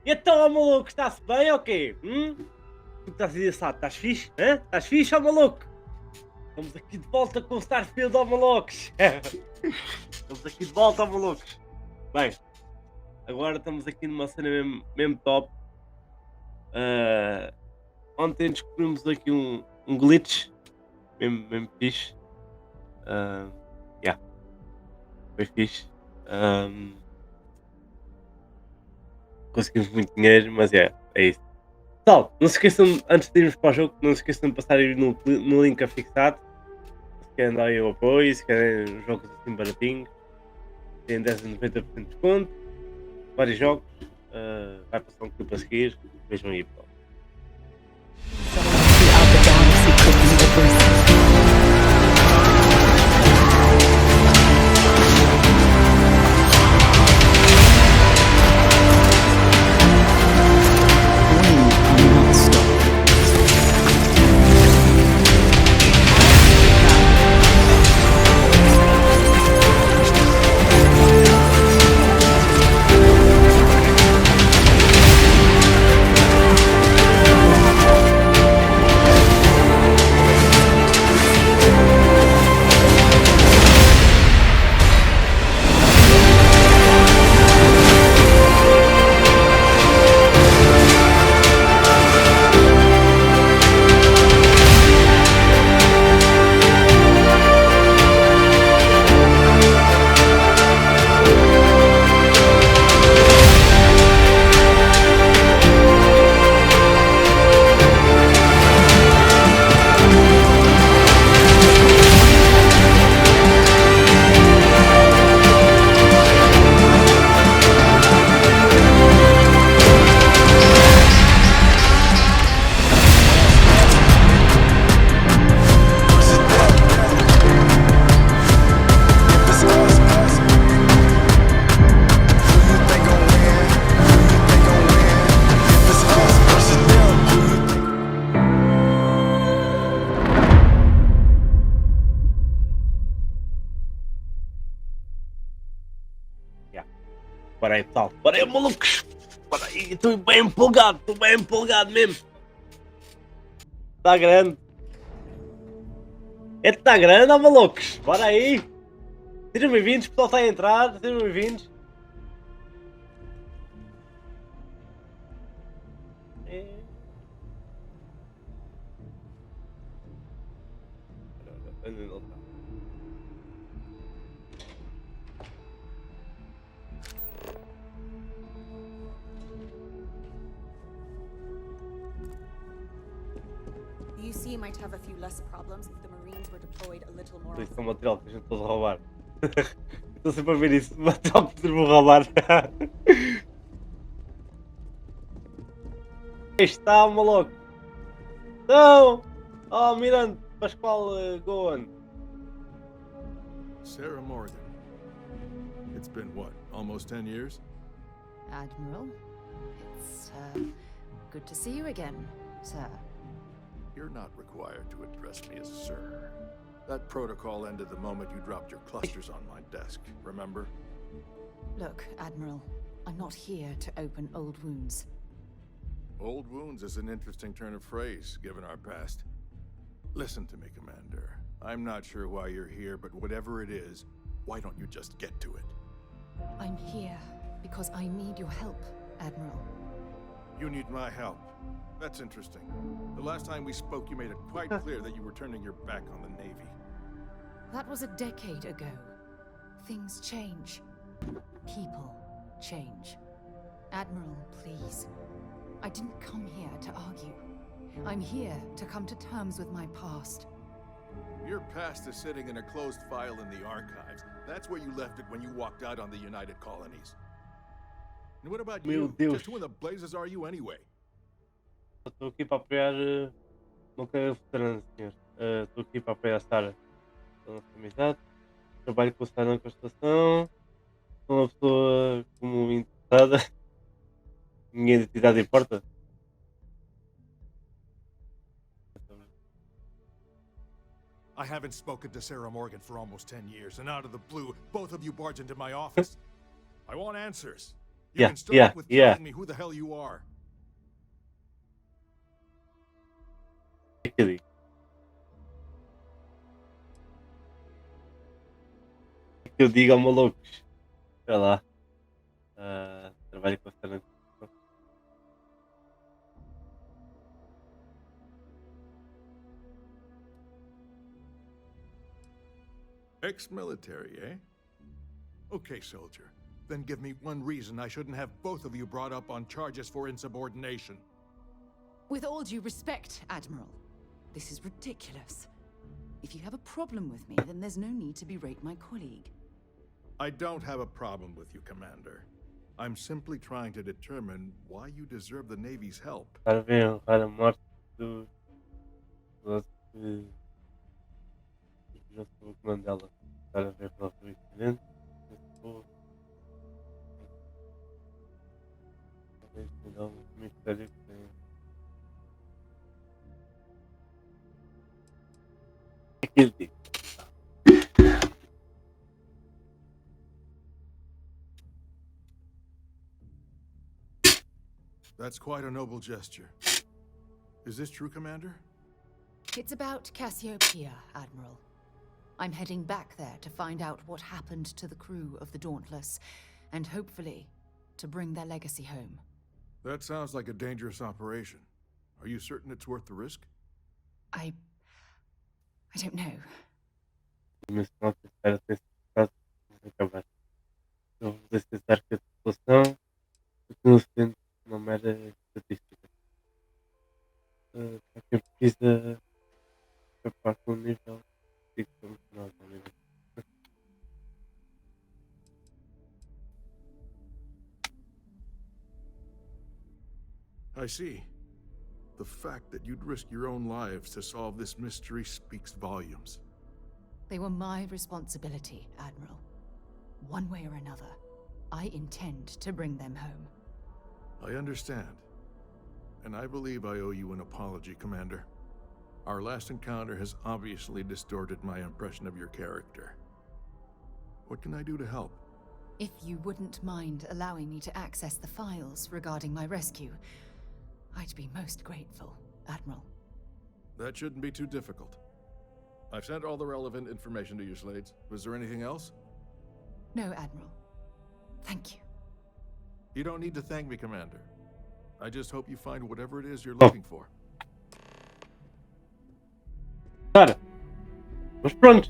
E então, ó maluco, está-se bem ou quê? Tu estás engraçado, estás fixe? Hã? Estás fixe, ó maluco? Estamos aqui de volta com o Starfield, ó malucos! Estamos aqui de volta, ó malucos! Bem, agora estamos aqui numa cena mesmo top. Ah, ontem descobrimos aqui um glitch, mesmo fixe. Ah, yeah, foi fixe. Conseguimos muito dinheiro, mas é isso. Pessoal, não se esqueçam, antes de irmos para o jogo, não se esqueçam de passar aí no link afixado. Se querem dar aí o apoio, se querem jogos assim baratinhos, tem 10 a 90% de desconto, vários jogos. Vai passar um clipe a seguir. Vejam aí, pessoal. Yeah. Bora aí, pessoal. Bora aí, malucos. Bora aí, estou bem empolgado mesmo. Está grande. Está grande, ó malucos. Bora aí. Sejam bem-vindos, o pessoal está a entrar. Sejam bem-vindos. Onde ele está? The UC might have a few less problems if the Marines were deployed a little more Isso é often. um material que a gente pode roubar. Estou sempre a ver isso. Material que podemos roubar. Aí está, maluco. Então, oh, Mirante, Pascoal Goan. Sarah Morgan. It's been what, almost 10 years? Admiral, it's good to see you again, sir. You're not required to address me as sir. That protocol ended the moment you dropped your clusters on my desk, remember? Look, Admiral, I'm not here to open old wounds. Old wounds is an interesting turn of phrase, given our past. Listen to me, Commander. I'm not sure why you're here, but whatever it is, why don't you just get to it? I'm here because I need your help, Admiral. You need my help. That's interesting. The last time we spoke, you made it quite clear that you were turning your back on the Navy. That was a decade ago. Things change. People change. Admiral, please. I didn't come here to argue. I'm here to come to terms with my past. Your past is sitting in a closed file in the archives. That's where you left it when you walked out on the United Colonies. And what about Meu you? Deus. Just who in the blazes are you anyway? Estou aqui para apoiar. Não quero veterano, senhor. Estou aqui para apoiar a Sarah. A nossa amizade. Trabalho com a Sarah na constelação. Sou uma pessoa como interessada. Minha identidade importa. I haven't spoken to Sarah Morgan for almost 10 years, and out of the blue, both of you barge into my office. I want answers. You can start with telling me who the hell you are. O que é que eu digo? O que é que eu digo ao malucos? Sei lá. Trabalho com a cena. Ex-military, eh? Okay, soldier. Then give me one reason I shouldn't have both of you brought up on charges for insubordination. With all due respect, Admiral, this is ridiculous. If you have a problem with me, then there's no need to berate my colleague. I don't have a problem with you, Commander. I'm simply trying to determine why you deserve the Navy's help. Estar a ver honrar a morte do piloto que viveu sob o comando dela. Estar a ver pelo incidente. Talvez tenha um mistério que tem. O que é que eu digo? That's quite a noble gesture. Is this true, Commander? It's about Cassiopeia, Admiral. I'm heading back there to find out what happened to the crew of the Dauntless, and hopefully, to bring their legacy home. That sounds like a dangerous operation. Are you certain it's worth the risk? I don't know. Mas não acreditar até esse caso acabar. Não vou aceitar que a população continua sendo uma mera estatística. Para quem precisa escapar com o nível, digo que somos nós, obviamente. I see. The fact that you'd risk your own lives to solve this mystery speaks volumes. They were my responsibility, Admiral. One way or another, I intend to bring them home. I understand. And I believe I owe you an apology, Commander. Our last encounter has obviously distorted my impression of your character. What can I do to help? If you wouldn't mind allowing me to access the files regarding my rescue, I'd be most grateful, Admiral. That shouldn't be too difficult. I've sent all the relevant information to you, Slades. Was there anything else? No, Admiral. Thank you. You don't need to thank me, Commander. I just hope you find whatever it is you're looking for. Cara, mas pronto.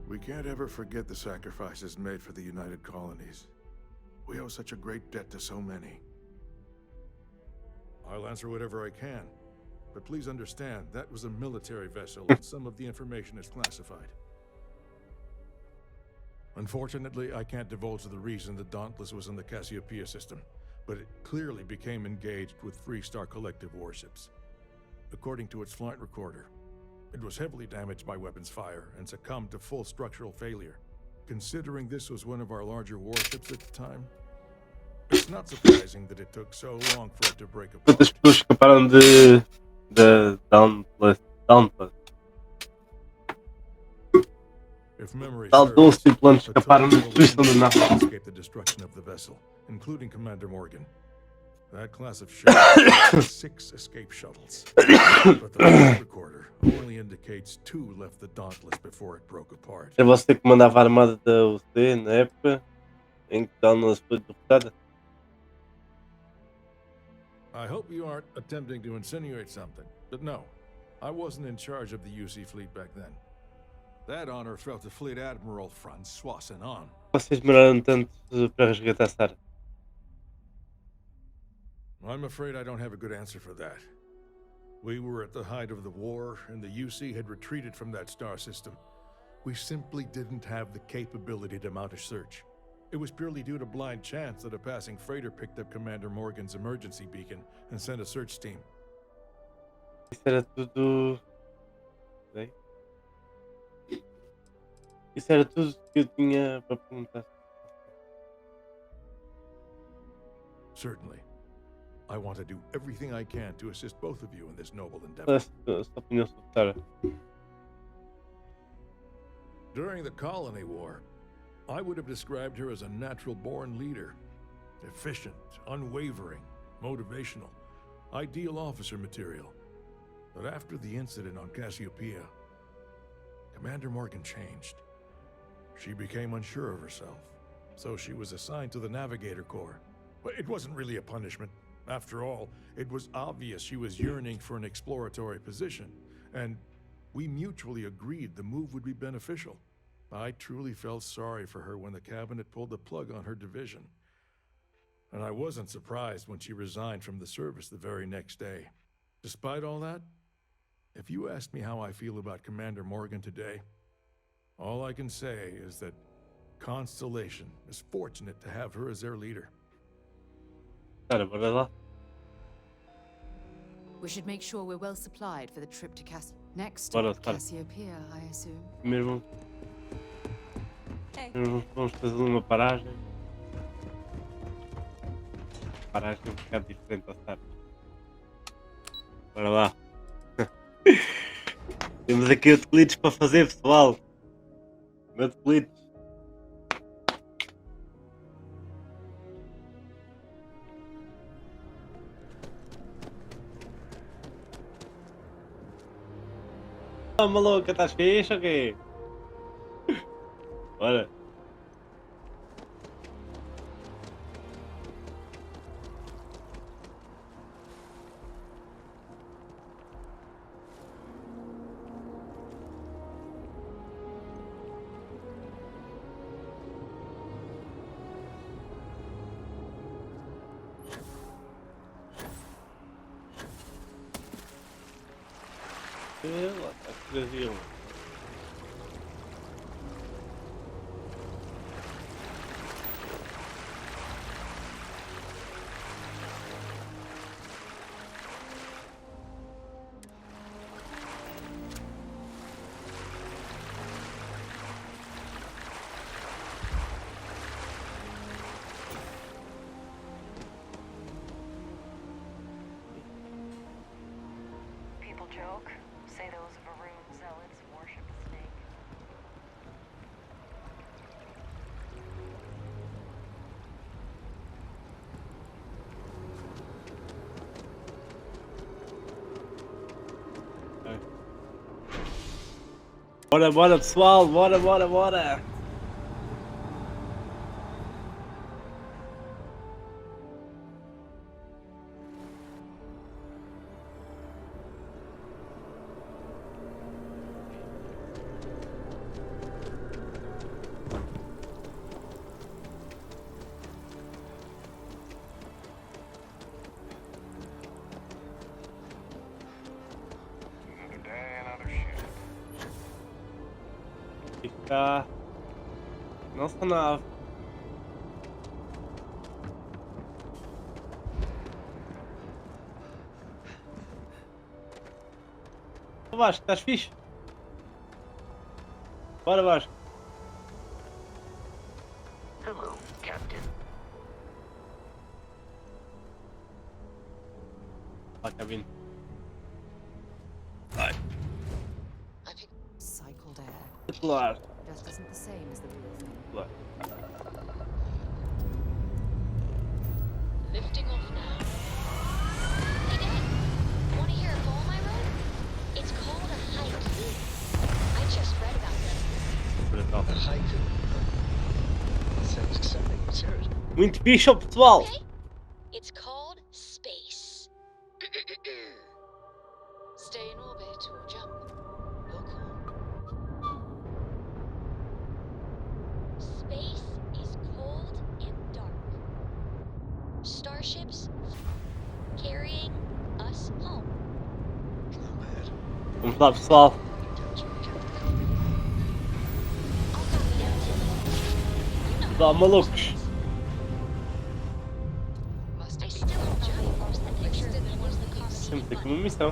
We can't ever forget the sacrifices made for the United Colonies. We owe such a great debt to so many. I'll answer whatever I can, but please understand that was a military vessel and some of the information is classified. Unfortunately, I can't divulge the reason the Dauntless was in the Cassiopeia system, but it clearly became engaged with Freestar Collective warships. According to its flight recorder, it was heavily damaged by weapons fire and succumbed to full structural failure. Considering this was one of our larger warships at the time, it's not surprising that it took so long for it to break Quantas apart. pessoas escaparam de Dauntless? If memory Tal serves, 12 tripulantes a escaparam total da of destruição da 11 nave. people escaped the destruction of the vessel, including Commander Morgan. That class of ship had 6 escape shuttles, but the flight recorder only indicates 2 left the Dauntless before it broke apart. Era você que comandava a armada da UC na época em que Dauntless foi derrotada? I hope you aren't attempting to insinuate something, but no, I wasn't in charge of the UC fleet back then. That honor fell to Fleet Admiral Francois Senon. Vocês demoraram tanto para resgatar Sarah? I'm afraid I don't have a good answer for that. We were at the height of the war, and the UC had retreated from that star system. We simply didn't have the capability to mount a search. It was purely due to blind chance that a passing freighter picked up Commander Morgan's emergency beacon and sent a search team. Isso era tudo. Bem. Isso era tudo que eu tinha para perguntar. Certainly. I want to do everything I can to assist both of you in this noble endeavor. Só opinião sobre Sarah. During the Colony War, I would have described her as a natural-born leader. Efficient, unwavering, motivational, ideal officer material. But after the incident on Cassiopeia, Commander Morgan changed. She became unsure of herself, so she was assigned to the Navigator Corps. But it wasn't really a punishment. After all, it was obvious she was yearning for an exploratory position, and we mutually agreed the move would be beneficial. I truly felt sorry for her when the cabinet pulled the plug on her division. And I wasn't surprised when she resigned from the service the very next day. Despite all that, if you ask me how I feel about Commander Morgan today, all I can say is that Constellation is fortunate to have her as their leader. Cara, bora lá. We should make sure we're well supplied for the trip to next Bora, stop, bora. Cassiopeia, I assume. Primeiro Hey. vamos fazer uma paragem. Paragem um bocado diferente da Star. Bora lá. Temos aqui utilizades para fazer, pessoal. Utilizades. Ah, maluca, estás fixe ou quê? Bora. Ela está a trazer um. People joke, say those Varun zealots worship a snake. Bora, bora, pessoal, bora, bora, bora. Another day, another shift. Está nossa nave. Ô Vasco, estás fixe? Bora, Vasco. Hello, Captain. Lá, cabine. I picked cycled air. Claro. Just isn't the same as the real thing. Claro. Lifting off now. Hey Dad, want to hear a poem I wrote? It's called a haiku. I just read about them. Brutal. A haiku. Sounds exciting. Serious. Muito fixe, ó, pessoal. Okay? It's called space. Stay in orbit or jump. Your call. Space is cold and dark. Starships carrying us home. Not bad. Vamos lá, pessoal. Details from Captain. I'll copy down to you. You know Dá malucos. I still don't know who post the picture that was the cost. Temos aqui uma missão.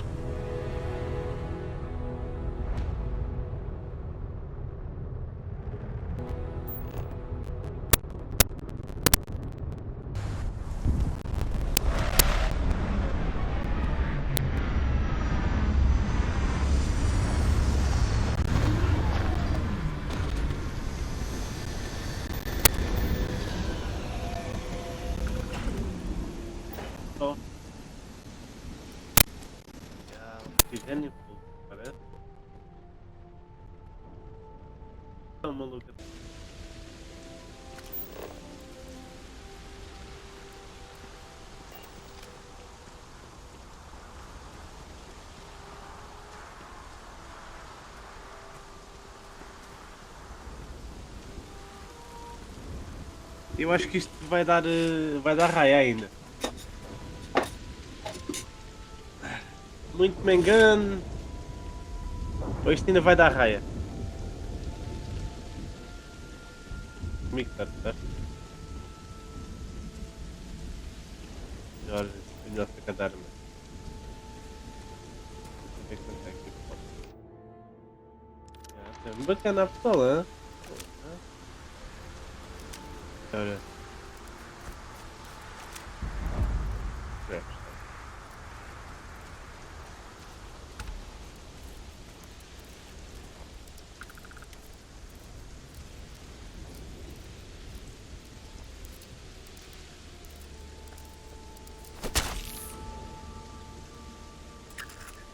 só. Oxigênio, parece. Tão maluca. Eu acho que isto vai dar raia ainda. Muito me engano. Ou isto ainda vai dar raia. Comigo está, tá? Melhor ficar dar, mas. Vamos ver quanto é que pode. É bacana a pistola, hein? Ora.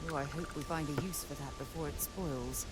Oh, I hope we find a use for that before it spoils.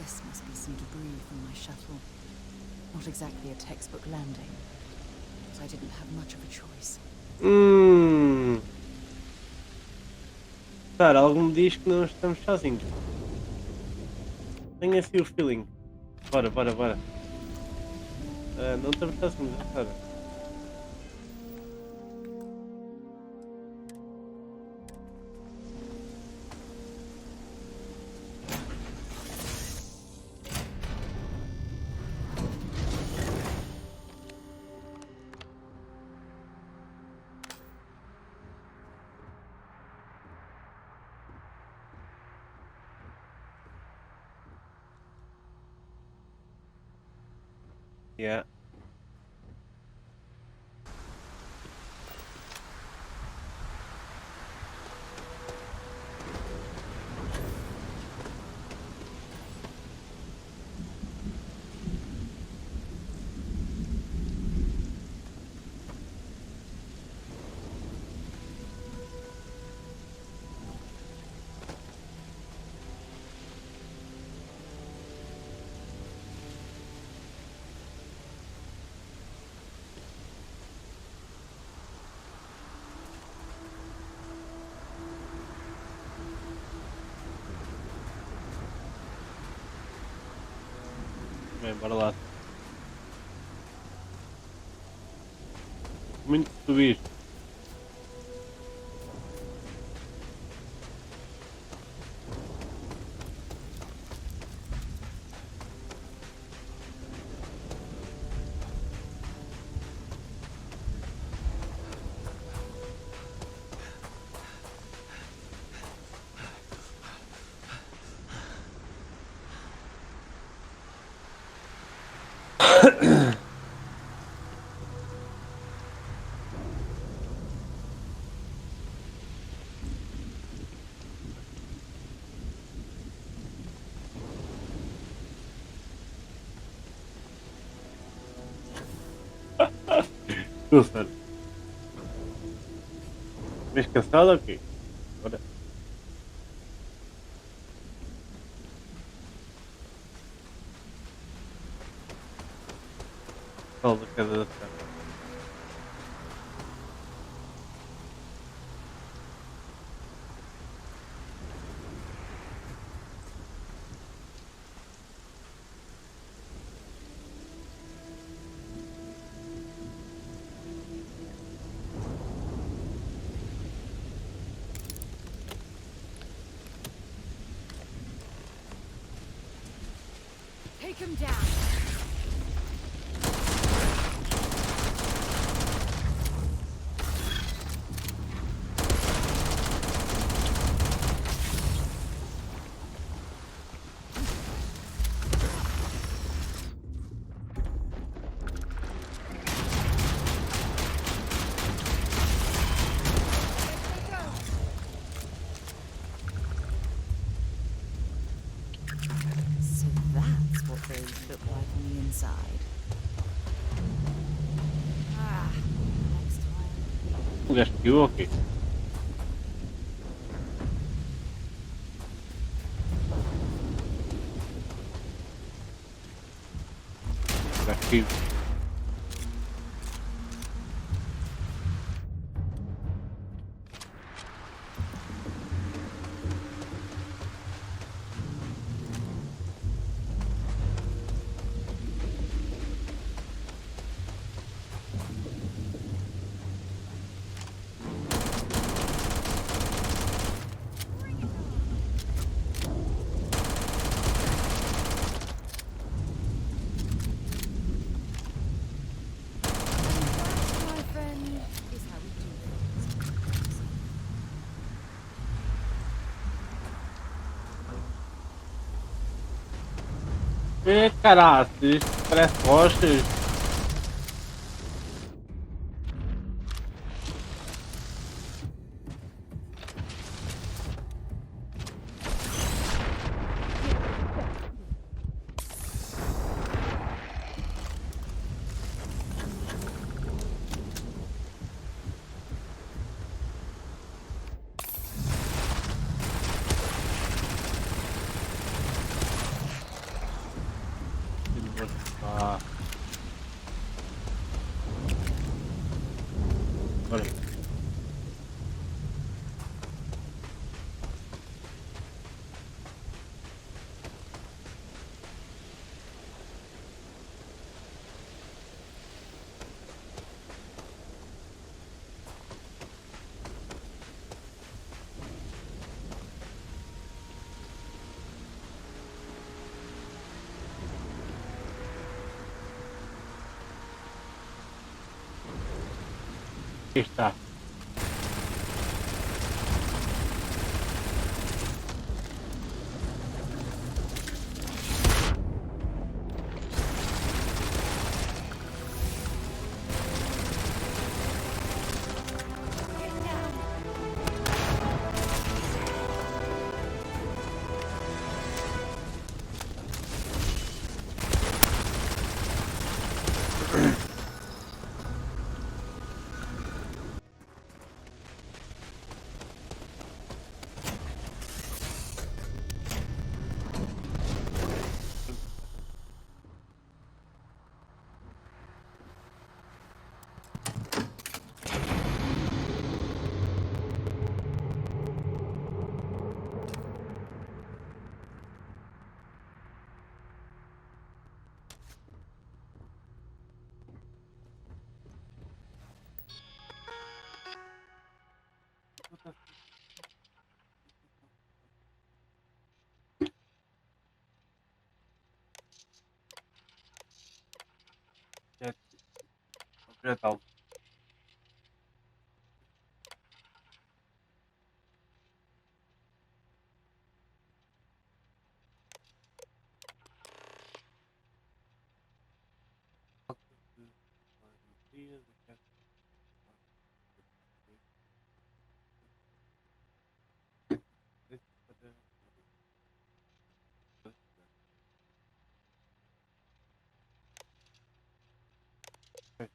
This must be some debris from my shuttle. Not exactly a textbook landing, but I didn't have much of a choice. Cara, algo me diz que não estamos sozinhos. Tenho assim o feeling. Bora. Não estamos sozinhos, cara. Yeah. Bem, bora lá. Muito subir. Não sério. Mês cansado ou quê? Bora. Sol da casa da terra. Take him down. So that's what those look like on the inside. Ah, next time. O gajo caiu, ok. O gajo caiu. My friend, is how we do things. Caralho, isto parece rochas. Ah. Bora. Aqui está. Já está.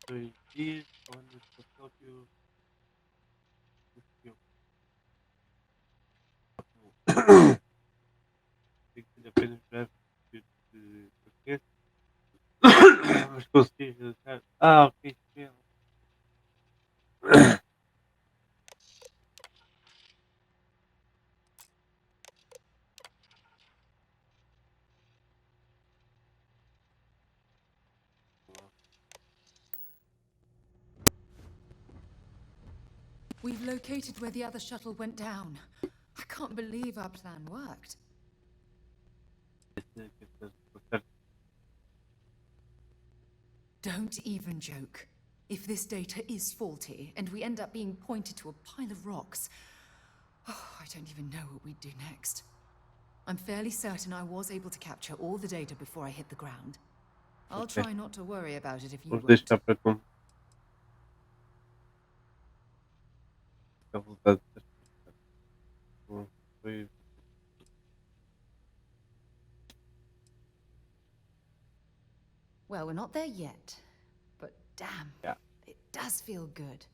Dois dias, onde o Tóquio conseguiu. Tem que ser apenas breve de português. Mas consegui deixar. Ah, ok. We've located where the other shuttle went down. I can't believe our plan worked. Don't even joke. If this data is faulty and we end up being pointed to a pile of rocks, I don't even know what we'd do next. I'm fairly certain I was able to capture all the data before I hit the ground. I'll Okay. try not to worry about it if you Vamos won't. deixar para como. A vontade de Bom, foi. Well, we're not there yet, but damn, Yeah. it does feel good.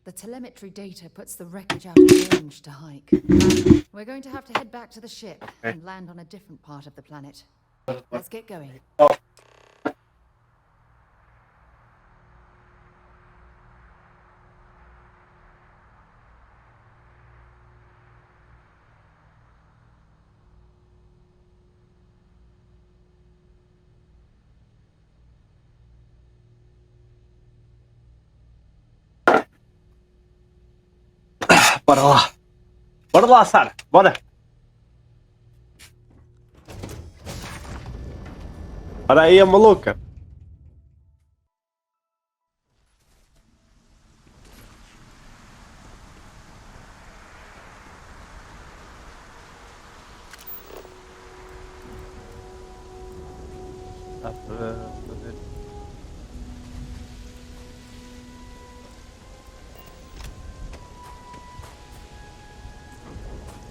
The telemetry data puts the wreckage out of range to hike. We're going to have to head back to the ship and land on a different part of the planet. Let's get going. Bora lá! Bora lá, Sara! Bora! Para aí, a maluca! Dá para fazer.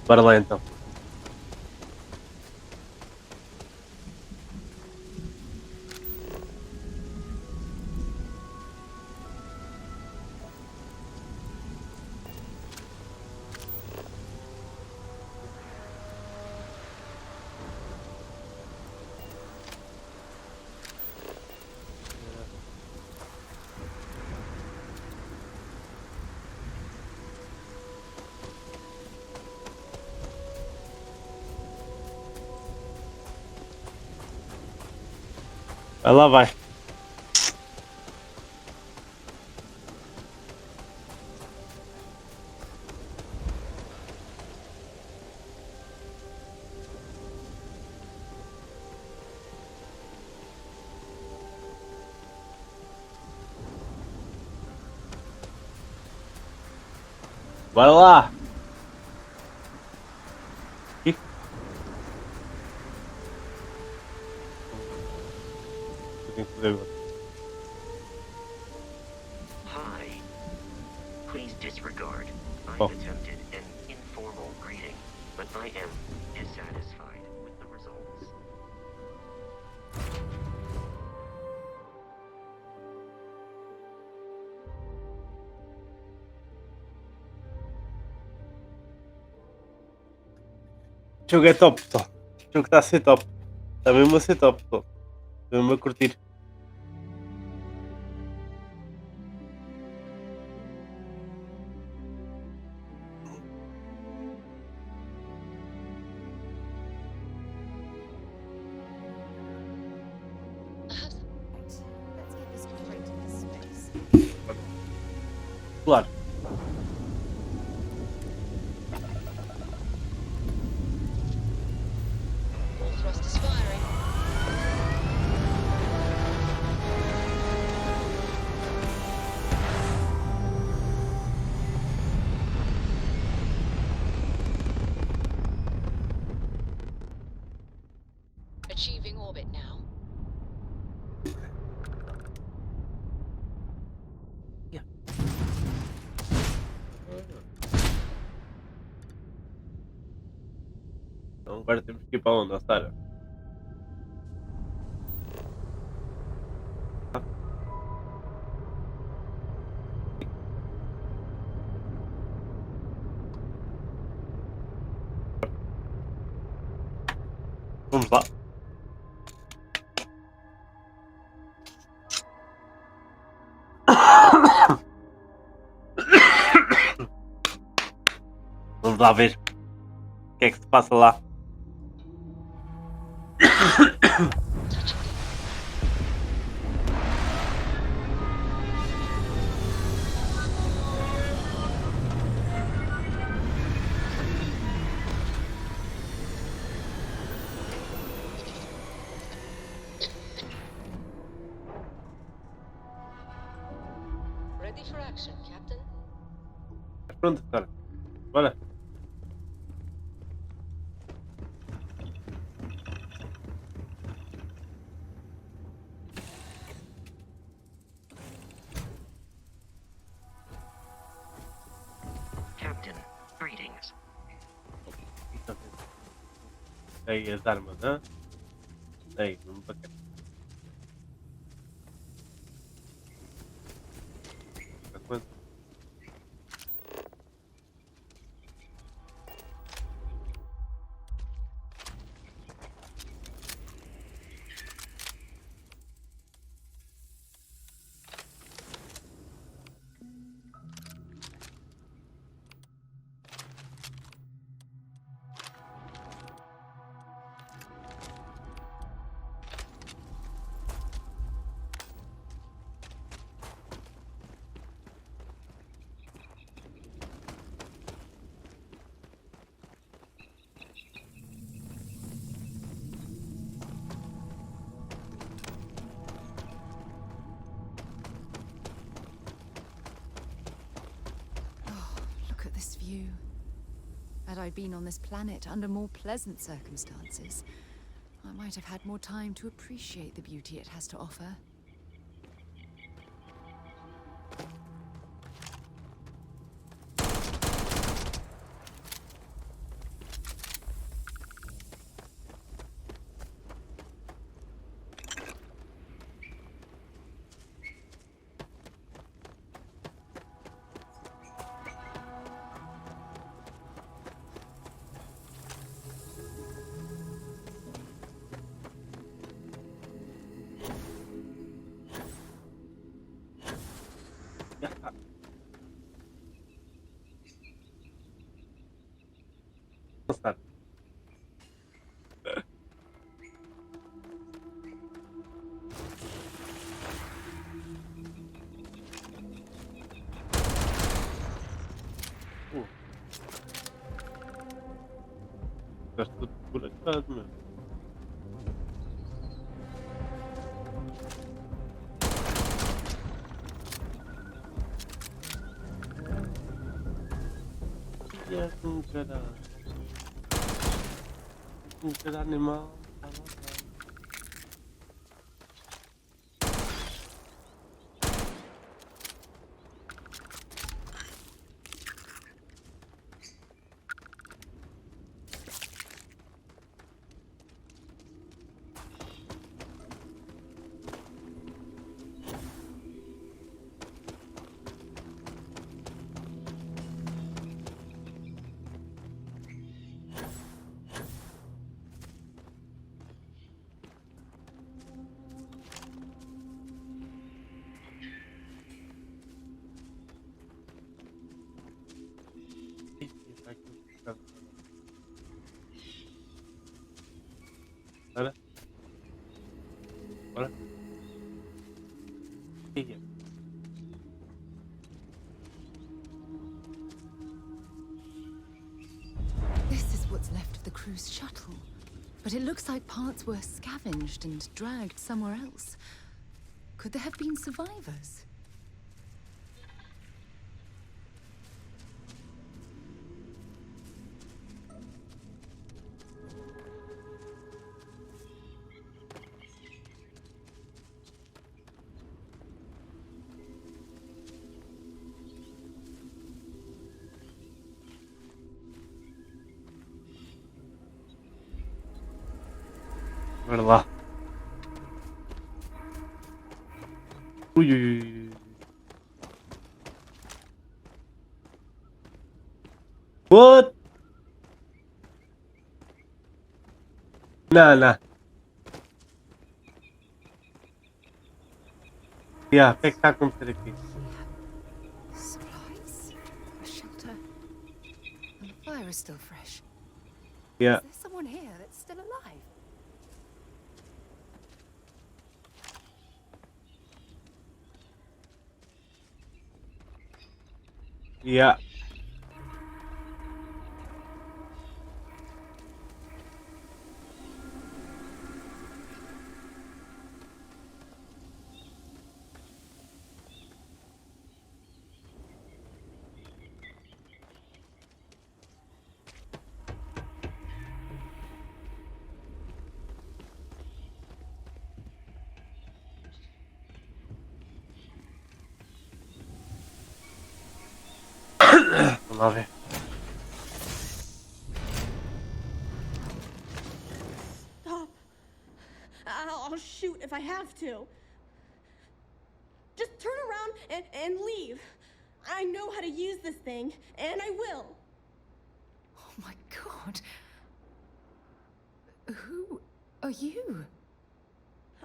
Bora lá então. Vai lá, vai. Bora lá. Ih. Tem que fazer agora. Hi. Please disregard. I Oh. attempted an informal greeting, but I am dissatisfied with the results. O jogo é top, pessoal. O jogo está a ser top. Está mesmo a ser top, pessoal. Estou mesmo a curtir. Let's get this straight into space. Claro. All thrusters firing. Achieving orbit now. Então agora temos que ir para onde, ó, Sara? Vamos lá. Vamos lá ver o que é que se passa lá. action, Captain. Mas pronto, cara. Bora. Captain, greetings. Aí as armas, hã? Aí, vamos para cá. Tá quanto? Oh, look at this view. Had I been on this planet under more pleasant circumstances, I might have had more time to appreciate the beauty it has to offer. Lançar. Estás tudo por acaso, meu. Ia com caralho. Com cada animal. Tá lá, tá. Ih, tá aqui. Tá. Bora. Bora. Ia. This is what's left of the cruise shuttle. But it looks like parts were scavenged and dragged somewhere else. Could there have been survivors? Bora lá. Ui, ui, ui. What? Não, não. Yeah, o que é que está a acontecer aqui? Supplies, a shelter, and the fire is still fresh. Yeah. Is there someone here that's still alive? Yeah. Vamos lá ver. Stop. I'll shoot if I have to. Just turn around and leave. I know how to use this thing, and I will. Oh my god. Who are you?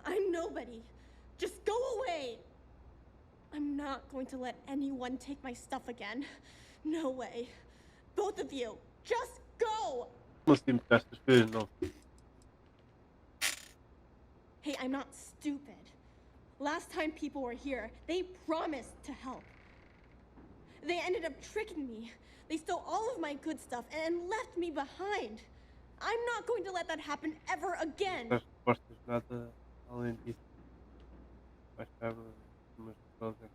I'm nobody. Just go away. I'm not going to let anyone take my stuff again. No way. Both of you, just go. Como assim botaste as coisas não? Hey, I'm not stupid. Last time people were here, they promised to help. They ended up tricking me. They stole all of my good stuff and left me behind. I'm not going to let that happen ever again. As respostas nada além disso. Bastava umas respostas.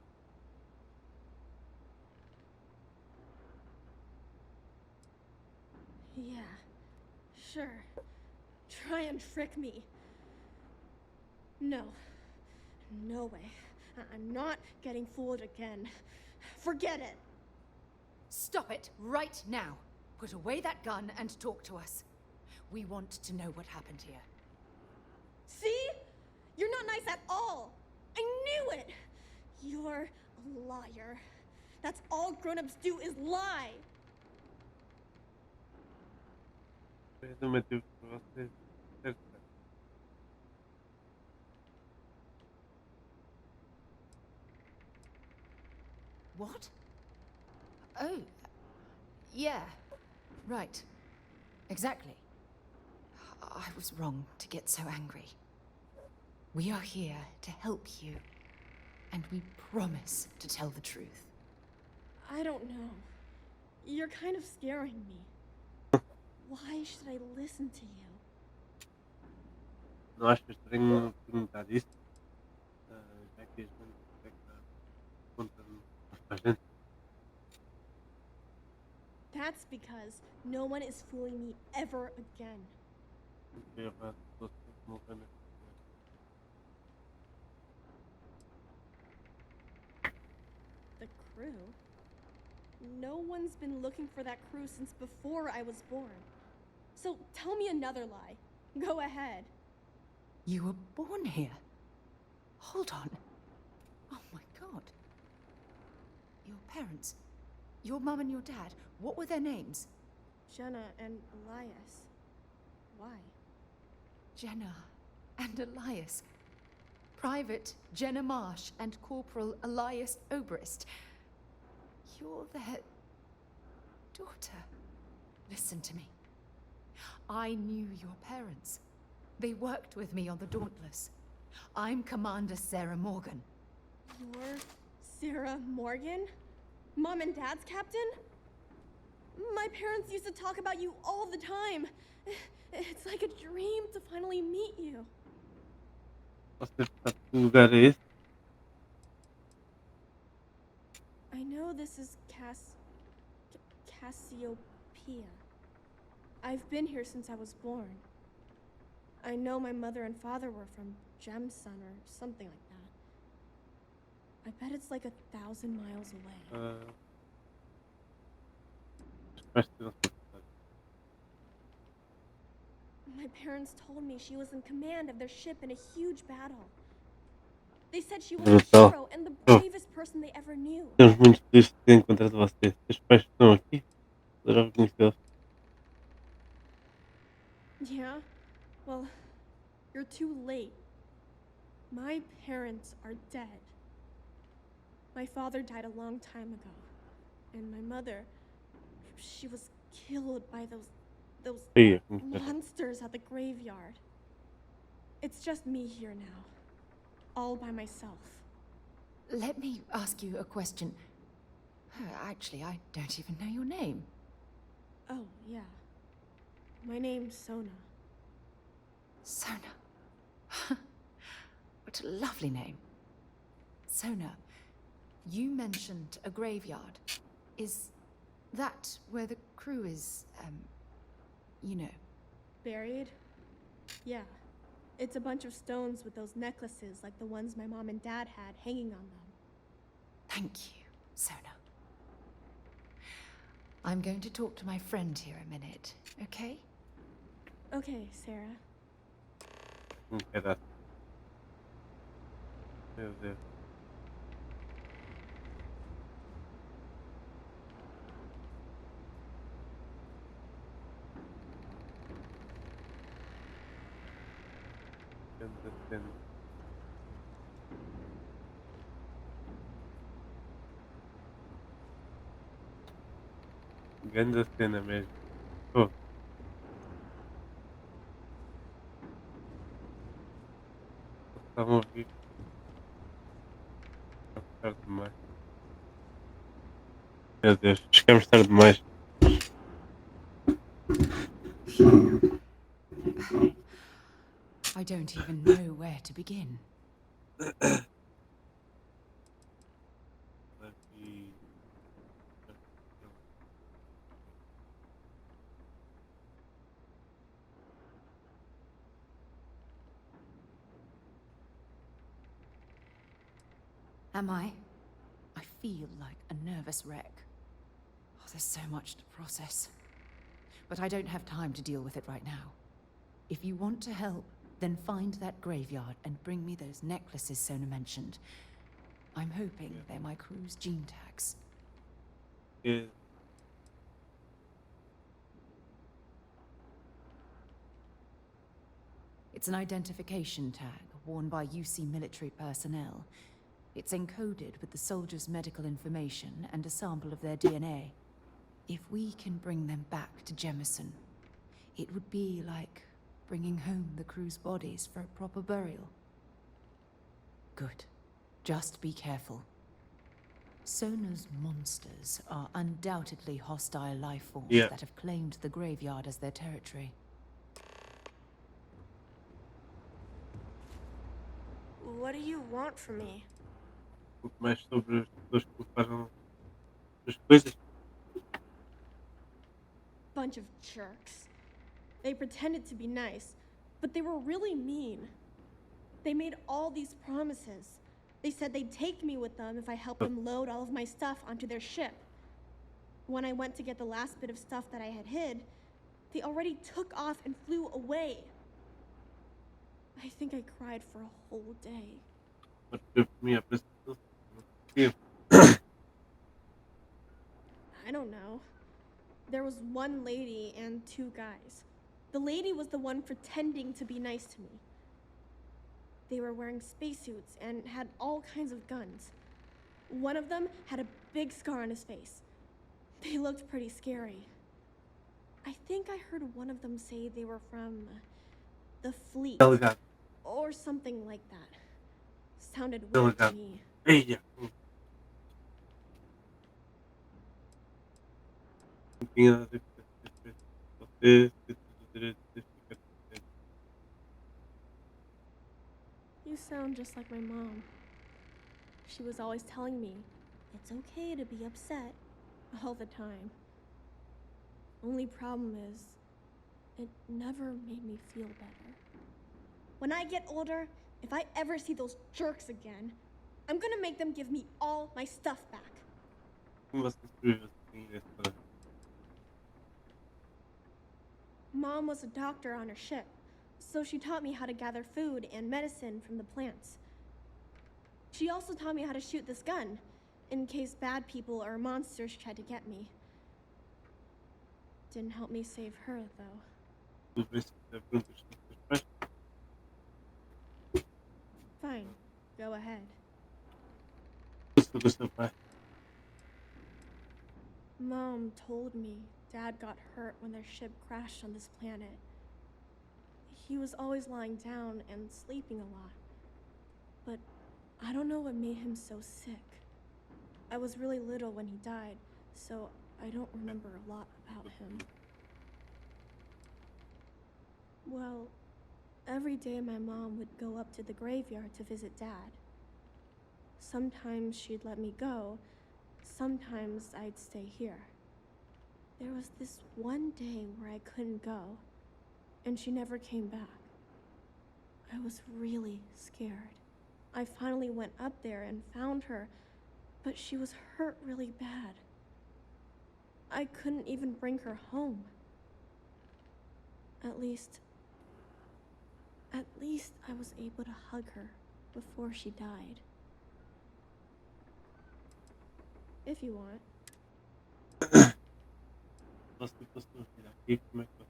Yeah, sure. Try and trick me. No. No way. I'm not getting fooled again. Forget it. Stop it right now. Put away that gun and talk to us. We want to know what happened here. See? You're not nice at all. I knew it. You're a liar. That's all grown-ups do is lie. Eu não tive para vocês. Certo. What? Oh. Yeah. Right. Exactly. I was wrong to get so angry. We are here to help you. And we promise to tell the truth. I don't know. You're kind of scaring me. Why should I listen to you? Não achas estranho perguntar isso? Já que a gente conta bastante. That's because no one is fooling me ever again. The crew? No one's been looking for that crew since before I was born. So tell me another lie. Go ahead. You were born here? Hold on. Oh my god. Your parents, your mum and your dad, what were their names? Jenna and Elias. Why? Jenna and Elias. Private Jenna Marsh and Corporal Elias Obrist. You're their daughter. Listen to me. I knew your parents. They worked with me on the Dauntless. I'm Commander Sarah Morgan. You're Sarah Morgan? Mom and Dad's captain? My parents used to talk about you all the time. It's like a dream to finally meet you. Você está que lugar é esse? I know this is Cassiopeia. I've been here since I was born. I know my mother and father were from Gemsun or something like that. I bet it's like 1,000 miles away. My parents told me she was in command of their ship in a huge battle. They said she was a hero and the bravest person they ever knew. Estamos muito felizes de ter encontrado vocês. Os pais estão aqui. Adorava conhecê-los. Yeah? Well, you're too late. My parents are dead. My father died a long time ago. And my mother, she was killed by those Aí, monsters at the graveyard. It's just me here now. All by myself. Let me ask you a question. Actually, I don't even know your name. Oh, yeah. My name's Sona. Sona. What a lovely name. Sona, you mentioned a graveyard. Is that where the crew is, you know? Buried? Yeah. It's a bunch of stones with those necklaces like the ones my mom and dad had hanging on them. Thank you, Sona. I'm going to talk to my friend here a minute, okay? Okay, Sarah. Pedaço. Meu Deus. Grande cena. Grande cena mesmo. Oh, estavam a ouvir. Tarde demais. Meu Deus, chegamos tarde demais. I don't even know where to begin. Aqui. Am I? I feel like a nervous wreck. Oh, there's so much to process. But I don't have time to deal with it right now. If you want to help, then find that graveyard and bring me those necklaces Sona mentioned. I'm hoping they're my crew's gene tags. É, It's an identification tag worn by UC military personnel. It's encoded with the soldiers' medical information and a sample of their DNA. If we can bring them back to Jemison, it would be like bringing home the crew's bodies for a proper burial. Good. Just be careful. Sona's monsters are undoubtedly hostile life forms that have claimed the graveyard as their territory. What do you want from me? um pouco mais sobre as pessoas que colocaram as coisas. Bunch of jerks. They pretended to be nice, but they were really mean. They made all these promises. They said they'd take me with them if I helped them load all of my stuff onto their ship. When I went to get the last bit of stuff that I had hid, they already took off and flew away. I think I cried for a whole day. Mas foi por mim a apresentação. I don't know. There was one lady and two guys. The lady was the one pretending to be nice to me. They were wearing spacesuits and had all kinds of guns. One of them had a big scar on his face. They looked pretty scary. I think I heard one of them say they were from the fleet. Delegado. Or something like that. Sounded weird to Delegado. me. Eia! Não tinha nada a ver com isso. Você tem todo o direito de ficar contente. You sound just like my mom. She was always telling me it's okay to be upset all the time. Only problem is, it never made me feel better. When I get older, if I ever see those jerks again, I'm gonna make them give me all my stuff back. Como você escreveu assim essa. Mom was a doctor on her ship, so she taught me how to gather food and medicine from the plants. She also taught me how to shoot this gun, in case bad people or monsters tried to get me. Didn't help me save her, though. Tu vês que perguntas dos teus pais? Fine, go ahead. Sobre o seu pai. Mom told me Dad got hurt when their ship crashed on this planet. He was always lying down and sleeping a lot. But I don't know what made him so sick. I was really little when he died, so I don't remember a lot about him. Well, every day my mom would go up to the graveyard to visit Dad. Sometimes she'd let me go, sometimes I'd stay here. There was this one day where I couldn't go, and she never came back. I was really scared. I finally went up there and found her, but she was hurt really bad. I couldn't even bring her home. At least I was able to hug her before she died. If you want. Posso virar aqui? Como é que eu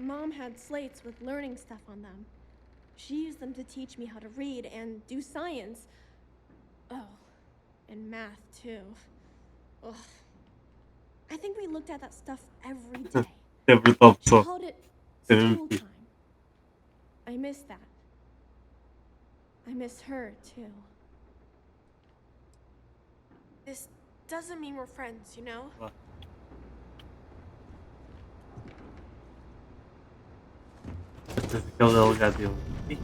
Mom had slates with learning stuff on them. She used them to teach me how to read and do science. Oh, and math too. Ugh. I think we looked at that stuff every day. É brutal, She pessoal. called it É mesmo school fixe. time. I miss that. I miss her too. This doesn't mean we're friends, you know? Claro. Certeza que ele é o lugar dele. Ih,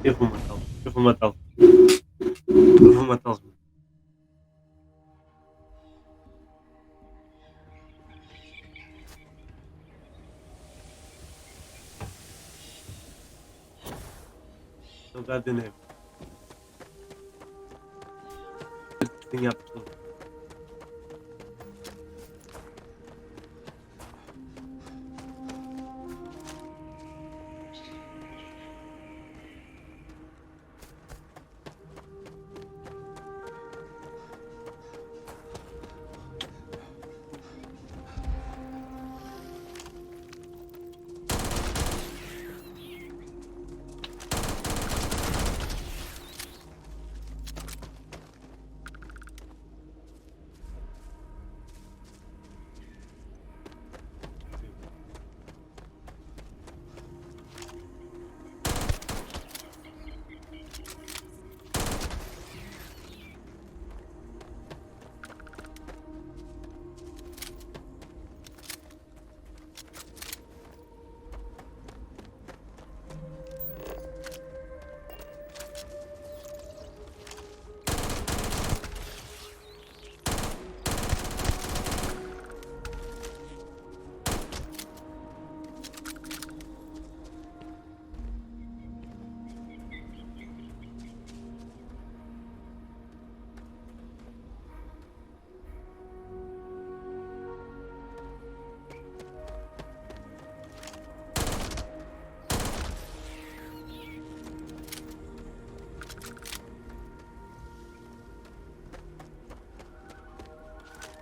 eu vou matá-lo. Eu vou matá-lo. Eu vou matá-los. É o lugar de neve. Tinha a pessoa.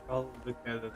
Call da queda.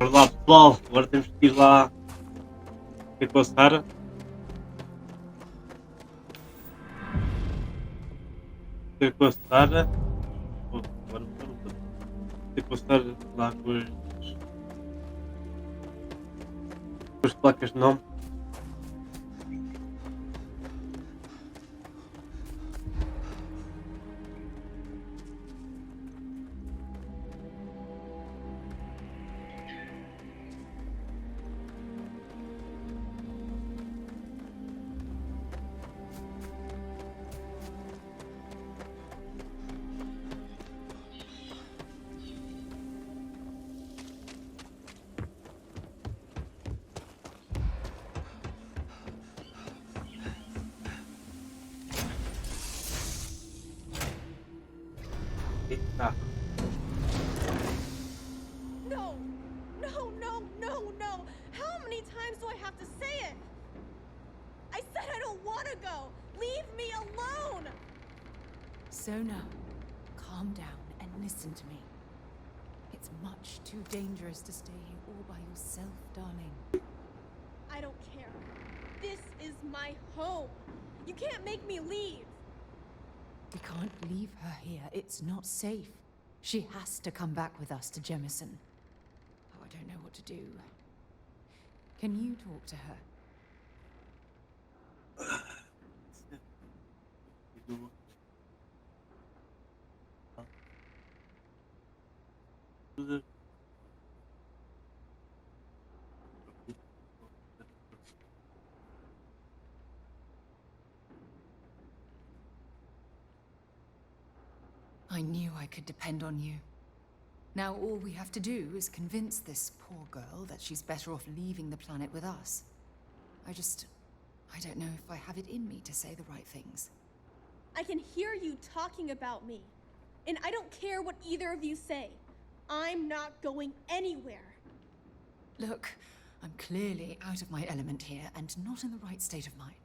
Bora lá, pessoal. Agora temos que ir lá. O que é com a Sara? O que é com a Sara? Oh, agora ter que passar lá com as placas de nome. Eita. No! No, no, no, no! How many times do I have to say it? I said I don't want to go! Leave me alone! Sona, calm down and listen to me. It's much too dangerous to stay here all by yourself, darling. I don't care. This is my home. You can't make me leave. We can't leave her here. It's not safe. She has to come back with us to Jemison. Oh, I don't know what to do. Can you talk to her? I knew I could depend on you. Now all we have to do is convince this poor girl that she's better off leaving the planet with us. I don't know if I have it in me to say the right things. I can hear you talking about me. And I don't care what either of you say. I'm not going anywhere. Look, I'm clearly out of my element here and not in the right state of mind.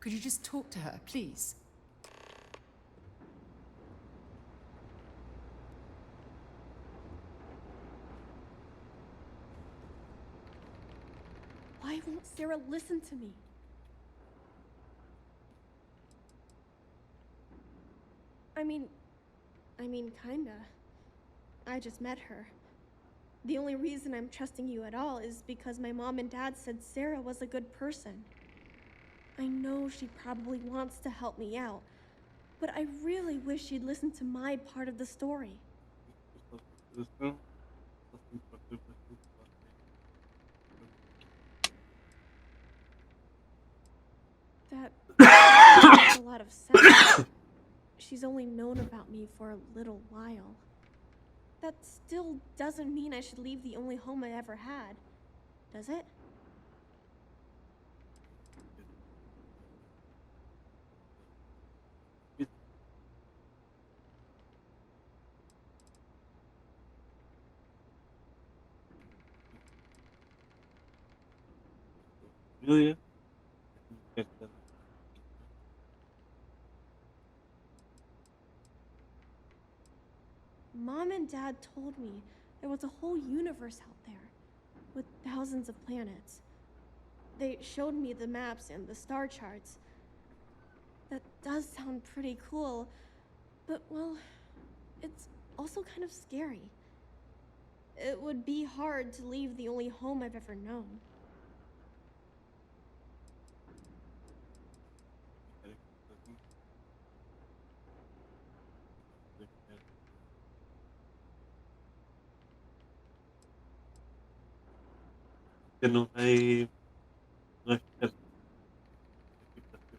Could you just talk to her, please? Why won't Sarah listen to me? I mean, kinda. I just met her. The only reason I'm trusting you at all is because my mom and dad said Sarah was a good person. I know she probably wants to help me out, but I really wish she'd listen to my part of the story. That makes a lot of sense. She's only known about me for a little while. That still doesn't mean I should leave the only home I ever had, does it? Julia? Mom and Dad told me there was a whole universe out there, with thousands of planets. They showed me the maps and the star charts. That does sound pretty cool, but well, it's also kind of scary. It would be hard to leave the only home I've ever known. Você não vai ficar aqui para sempre.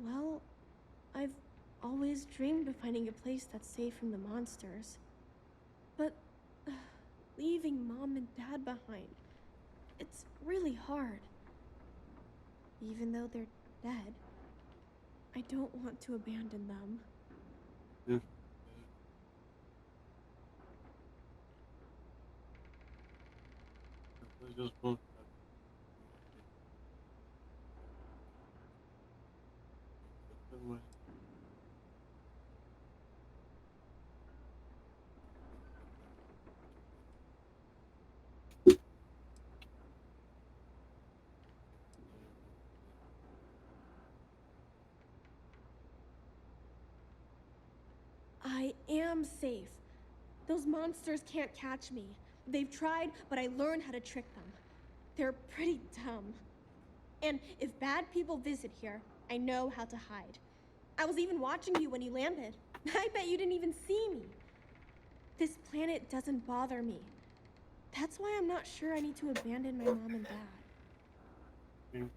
Well, I've always dreamed of finding a place that's safe from the monsters. But leaving Mom and Dad behind, it's really hard. Even though they're dead, I don't want to abandon them. Eles vão ficar. am safe. Those monsters can't catch me. They've tried, but I learned how to trick them. They're pretty dumb. And if bad people visit here, I know how to hide. I was even watching you when you landed. I bet you didn't even see me. This planet doesn't bother me. That's why I'm not sure I need to abandon my mom and dad. Mm.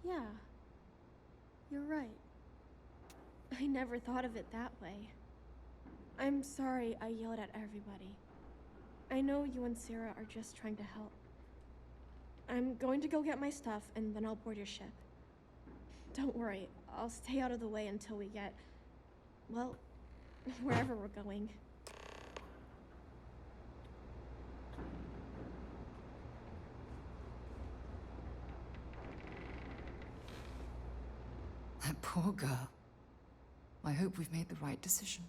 Yeah, you're right. I never thought of it that way. I'm sorry I yelled at everybody. I know you and Sarah are just trying to help. I'm going to go get my stuff and then I'll board your ship. Don't worry, I'll stay out of the way until we get, well, wherever we're going. That poor girl. I hope we've made the right decision.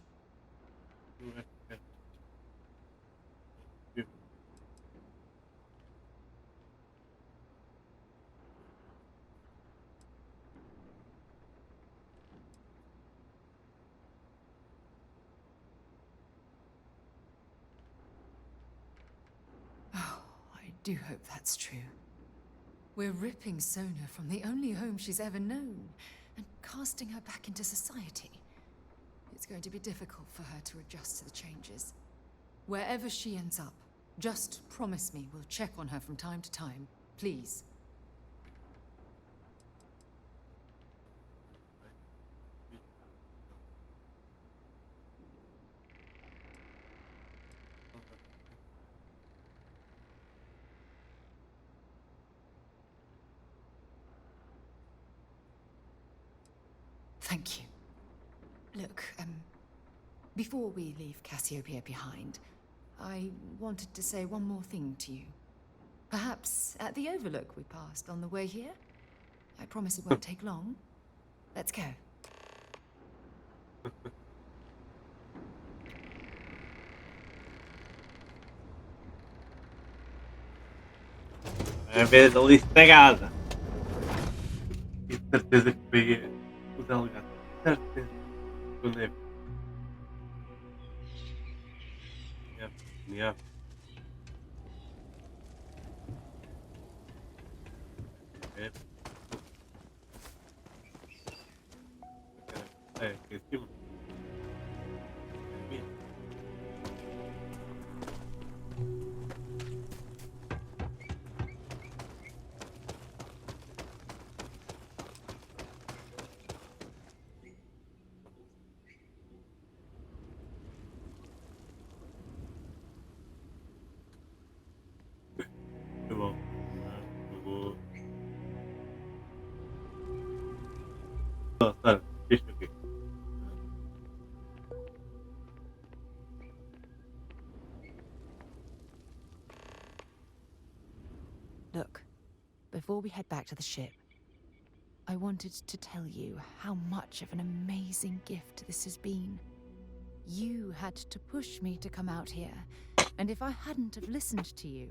Oh, I do hope that's true. We're ripping Sona from the only home she's ever known and casting her back into society. It's going to be difficult for her to adjust to the changes. Wherever she ends up, just promise me we'll check on her from time to time, please. Thank you. Look, before we leave Cassiopeia behind, I wanted to say one more thing to you. Perhaps at the overlook we passed on the way here? I promise it won't take long. Let's go. A vez ali estragada. E de certeza que foi o delegado. Certeza. Quando é? Yeah. É. É, aqui em cima. Muito bom. Eu vou. Sara, isto aqui. Look, before we head back to the ship, I wanted to tell you how much of an amazing gift this has been. You had to push me to come out here, and if I hadn't have listened to you,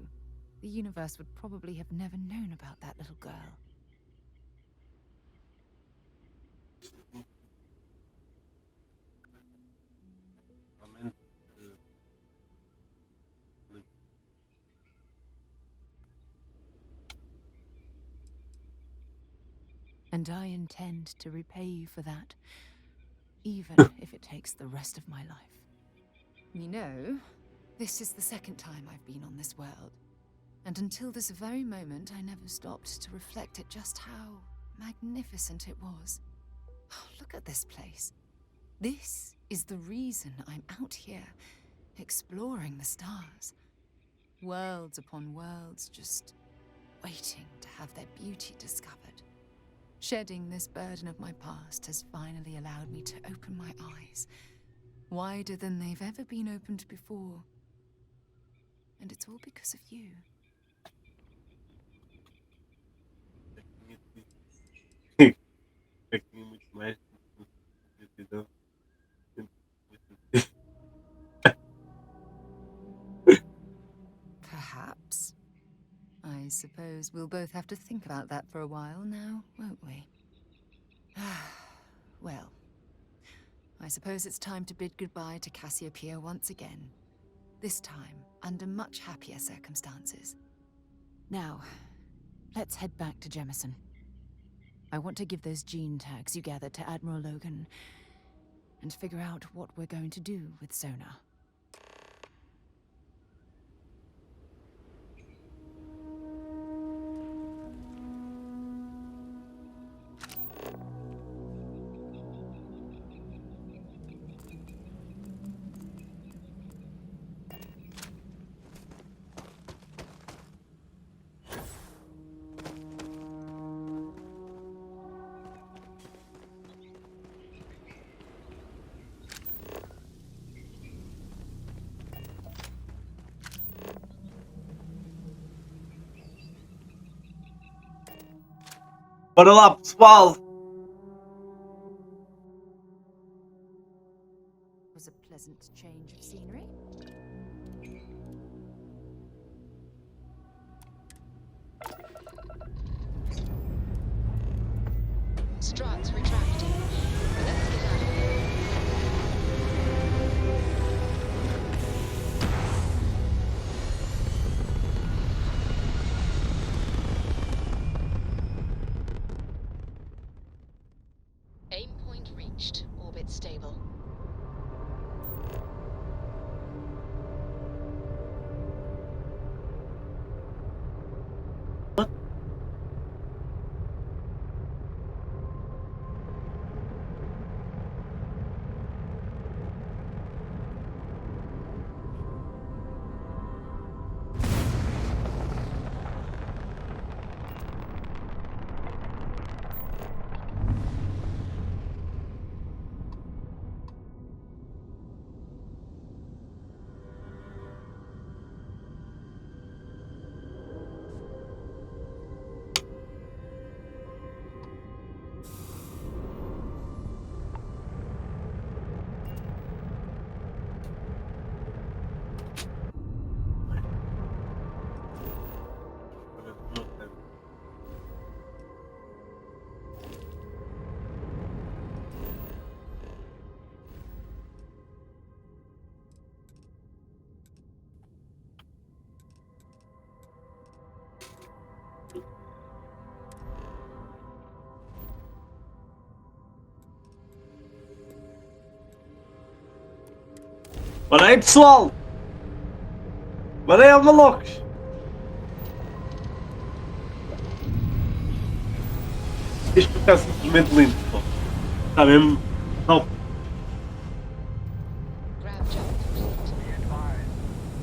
the universe would probably have never known about that little girl. And I intend to repay you for that, even if it takes the rest of my life. You know, this is the second time I've been on this world. And until this very moment, I never stopped to reflect at just how magnificent it was. Oh, look at this place. This is the reason I'm out here, exploring the stars. Worlds upon worlds, just waiting to have their beauty discovered. Shedding this burden of my past has finally allowed me to open my eyes, wider than they've ever been opened before. And it's all because of you. Aqui muito mais. Perhaps. I suppose suppose we'll both have to think about that for a while now, won't we? Well, I suppose it's time to bid goodbye to Cassiopeia once again. This time, under much happier circumstances. Now, let's head back to Jemison. I want to give those gene tags you gathered to Admiral Logan, and figure out what we're going to do with Sona. Bora lá, pessoal! Was a pleasant change of scenery. Struts retracting. Let's get out of here. Aim point reached. Orbit stable. Bora aí, pessoal! Bora aí, malucos! Isto está simplesmente lindo, pessoal. Está mesmo top. Grab jump complete. Be advised,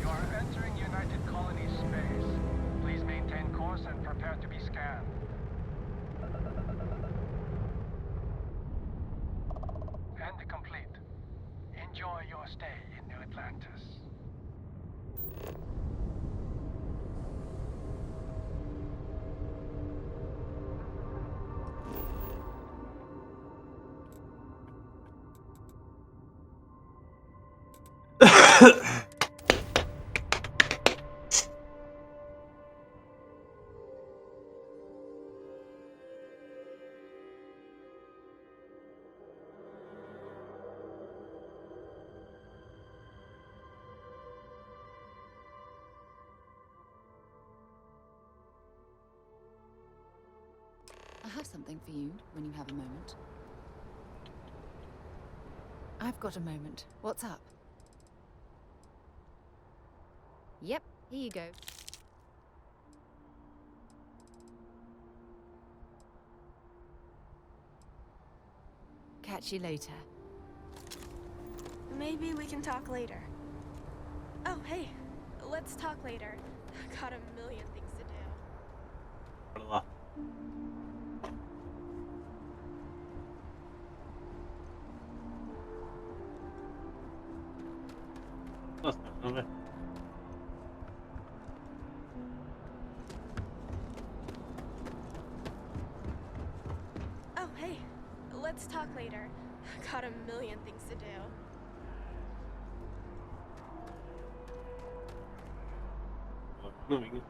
you are entering United Colony space. Please maintain course and prepare to be scanned. And complete. Enjoy your stay in New Atlantis. I have something for you when you have a moment. I've got a moment. What's up? Yep, here you go. Catch you later. Maybe we can talk later. Oh, hey. Let's talk later. Got a million things to do. Bora lá. Nossa, vamos ver. Oh, hey. Let's talk later. Got a million things to do. Não vinha.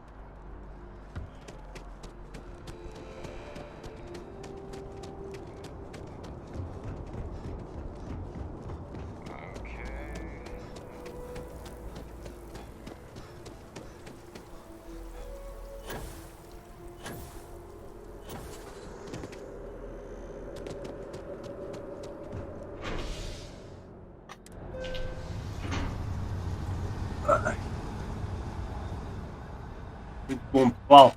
Muito bom, pessoal.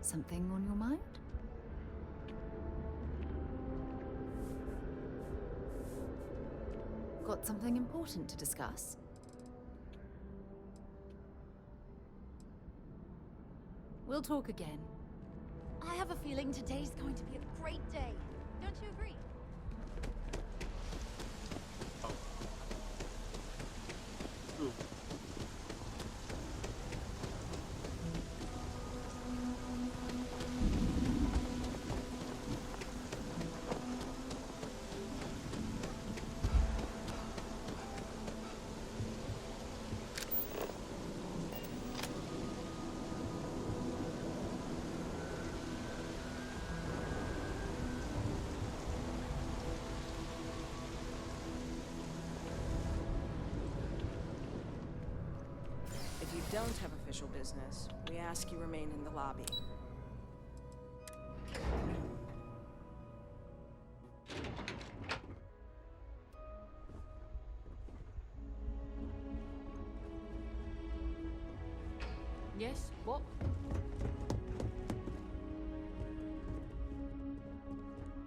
Something on your mind? Got something important to discuss? We'll talk again. I have a feeling today's going to be a great day. Don't you agree? If you don't have official business, we ask you remain in the lobby. Yes, what?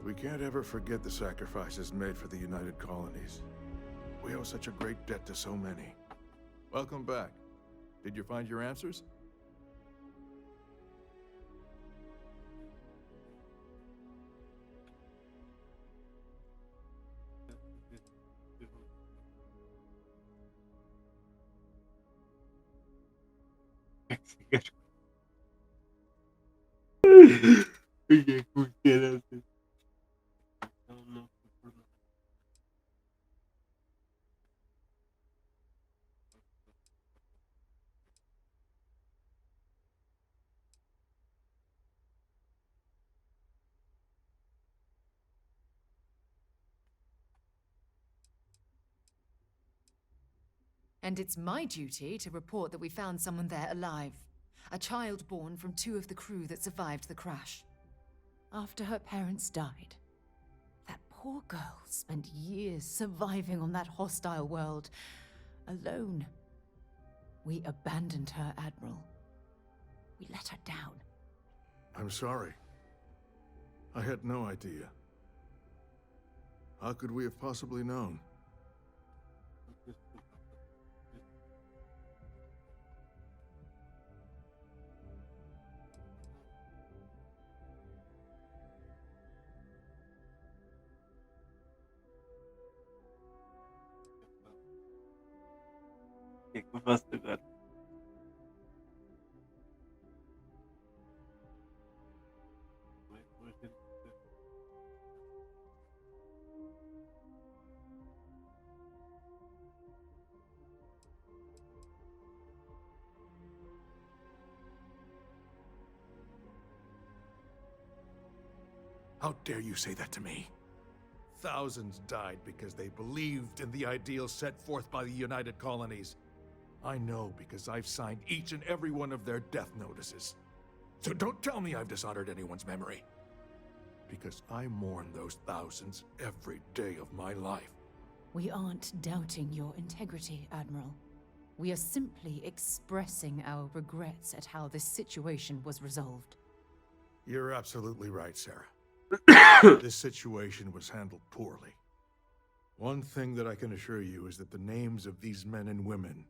We can't ever forget the sacrifices made for the United Colonies. We owe such a great debt to so many. Welcome back. Did you find your answers? And it's my duty to report that we found someone there alive. A child born from 2 of the crew that survived the crash. After her parents died. That poor girl spent years surviving on that hostile world. Alone. We abandoned her, Admiral. We let her down. I'm sorry. I had no idea. How could we have possibly known? O que é que eu faço agora? How dare you say that to me? Thousands died because they believed in the ideals set forth by the United Colonies. I know because I've signed each and every one of their death notices. So don't tell me I've dishonored anyone's memory. Because I mourn those thousands every day of my life. We aren't doubting your integrity, Admiral. We are simply expressing our regrets at how this situation was resolved. You're absolutely right, Sarah. This situation was handled poorly. One thing that I can assure you is that the names of these men and women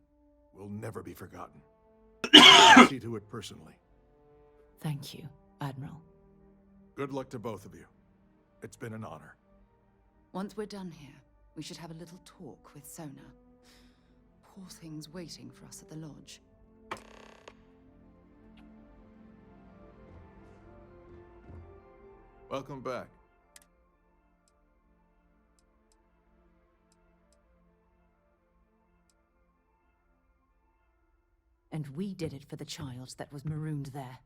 will never be forgotten. I'll see to it personally. Thank you, Admiral. Good luck to both of you. It's been an honor. Once we're done here, we should have a little talk with Sona. Poor thing's waiting for us at the lodge. Welcome back. And we did it for the child that was marooned there.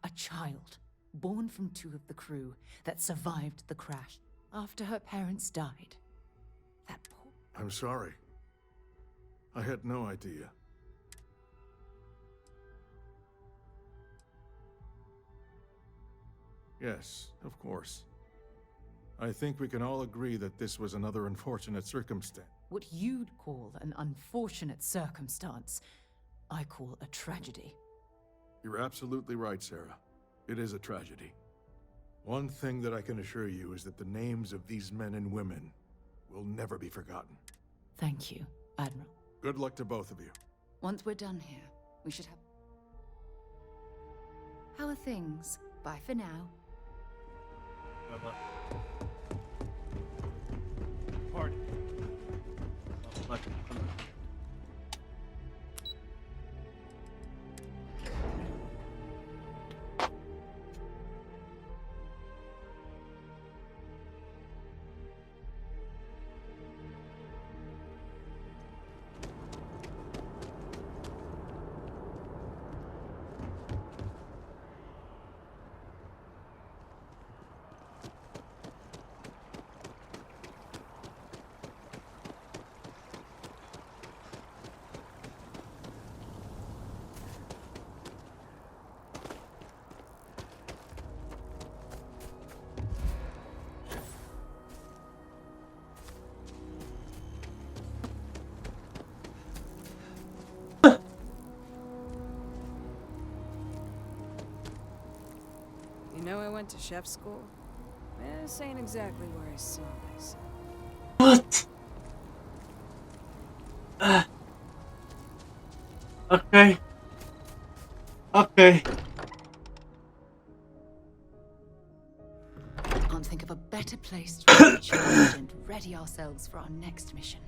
A child, born from 2 of the crew, that survived the crash after her parents died. That poor... I'm sorry. I had no idea. Yes, of course. I think we can all agree that this was another unfortunate circumstance. What you'd call an unfortunate circumstance, I call a tragedy. You're absolutely right, Sarah. It is a tragedy. One thing that I can assure you is that the names of these men and women will never be forgotten. Thank you, Admiral. Good luck to both of you. Once we're done here, we should have... How are things? Bye for now. Pardon. You know I went to chef school? This ain't exactly where I saw myself. What? Okay. Okay. Can't think of a better place to recharge and ready ourselves for our next mission.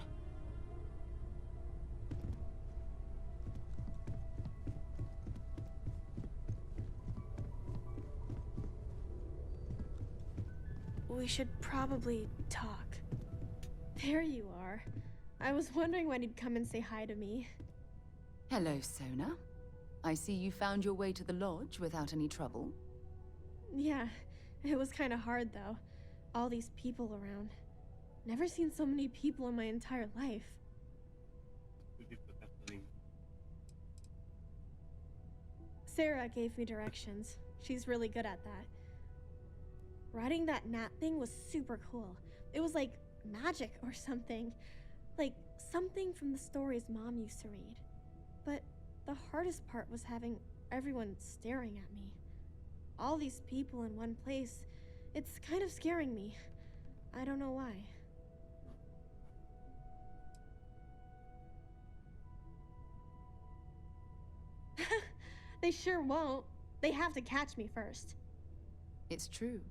We should probably talk. There you are. I was wondering when you'd come and say hi to me. Hello, Sona. I see you found your way to the lodge without any trouble. Yeah, it was kind of hard though. All these people around. Never seen so many people in my entire life. Sarah gave me directions. She's really good at that. Riding that gnat thing was super cool. It was like magic or something. Like something from the stories Mom used to read. But the hardest part was having everyone staring at me. All these people in one place. It's kind of scaring me. I don't know why. They sure won't. They have to catch me first. It's true.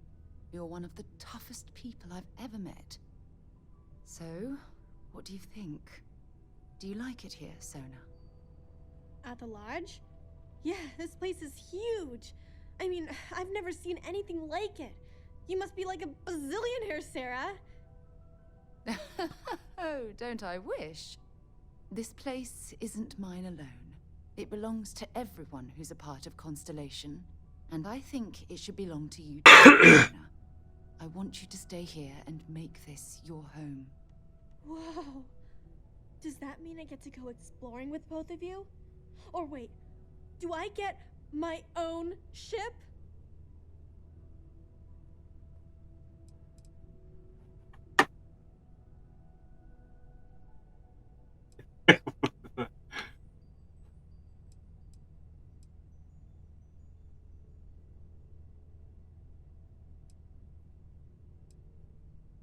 You're one of the toughest people I've ever met. So, what do you think? Do you like it here, Sona? At the lodge? Yeah, this place is huge. I mean, I've never seen anything like it. You must be like a bazillionaire, Sarah. Oh, don't I wish? This place isn't mine alone. It belongs to everyone who's a part of Constellation. And I think it should belong to you too, Sona. I want you to stay here and make this your home. Whoa. Does that mean I get to go exploring with both of you? Or wait, do I get my own ship?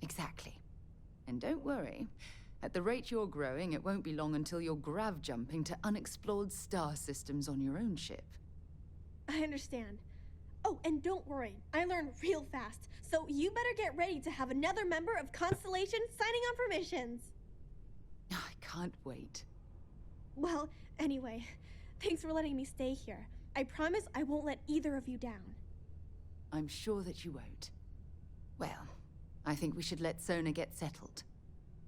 Exactly. And don't worry. At the rate you're growing, it won't be long until you're grav jumping to unexplored star systems on your own ship. I understand. Oh, and don't worry, I learn real fast, so you better get ready to have another member of Constellation signing on for missions. I can't wait. Well, anyway, thanks for letting me stay here. I promise I won't let either of you down. I'm sure that you won't. Well, I think we should let Sona get settled.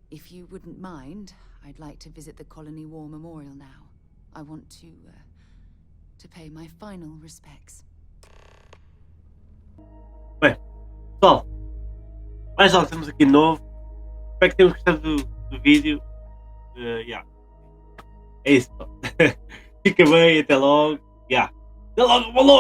If you wouldn't mind, I'd like to visit the Colony War Memorial now. I want to pay my final respects. Bem, pessoal, mais algo temos aqui de novo. Espero que tenham gostado do vídeo. Yeah. É isso, pessoal. Fica bem, até logo. Yeah. Até logo, maluco!